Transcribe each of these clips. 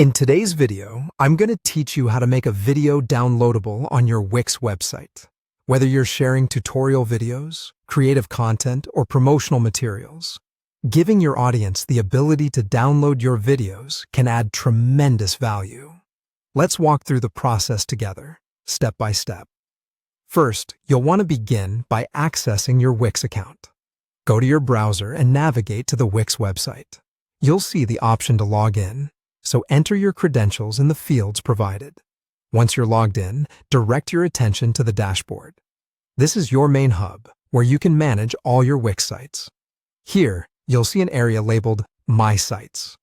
In today's video, I'm going to teach you how to make a video downloadable on your Wix website. Whether you're sharing tutorial videos, creative content, or promotional materials, giving your audience the ability to download your videos can add tremendous value. Let's walk through the process together, step by step. First, you'll want to begin by accessing your Wix account. Go to your browser and navigate to the Wix website. You'll see the option to log in, so enter your credentials in the fields provided. Once you're logged in, direct your attention to the dashboard. This is your main hub, where you can manage all your Wix sites. Here, you'll see an area labeled My Sites.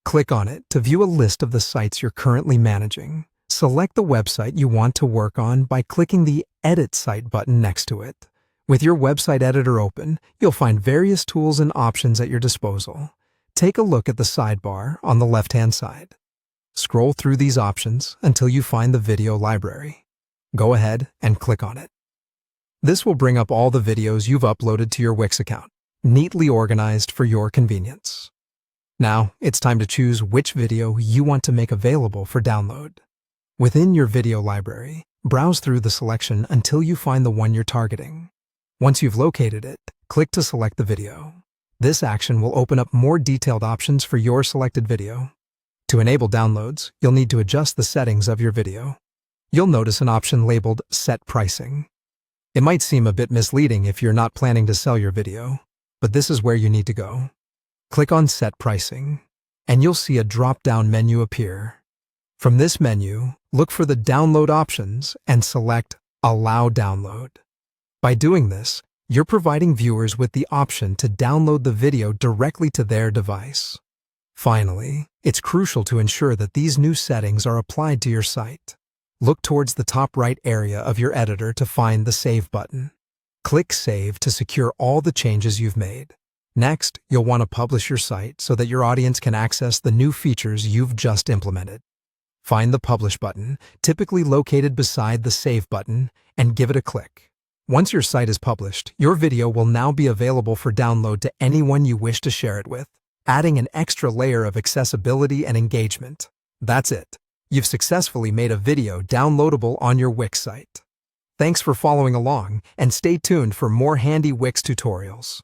Click on it to view a list of the sites you're currently managing. Select the website you want to work on by clicking the Edit Site button next to it. With your website editor open, you'll find various tools and options at your disposal. Take a look at the sidebar on the left-hand side. Scroll through these options until you find the video library. Go ahead and click on it. This will bring up all the videos you've uploaded to your Wix account, neatly organized for your convenience. Now, it's time to choose which video you want to make available for download. Within your video library, browse through the selection until you find the one you're targeting. Once you've located it, click to select the video. This action will open up more detailed options for your selected video. To enable downloads, you'll need to adjust the settings of your video. You'll notice an option labeled Set Pricing. It might seem a bit misleading if you're not planning to sell your video, but this is where you need to go. Click on Set Pricing, and you'll see a drop-down menu appear. From this menu, look for the Download options and select Allow Download. By doing this, you're providing viewers with the option to download the video directly to their device. Finally, it's crucial to ensure that these new settings are applied to your site. Look towards the top right area of your editor to find the Save button. Click Save to secure all the changes you've made. Next, you'll want to publish your site so that your audience can access the new features you've just implemented. Find the Publish button, typically located beside the Save button, and give it a click. Once your site is published, your video will now be available for download to anyone you wish to share it with, adding an extra layer of accessibility and engagement. That's it. You've successfully made a video downloadable on your Wix site. Thanks for following along, and stay tuned for more handy Wix tutorials.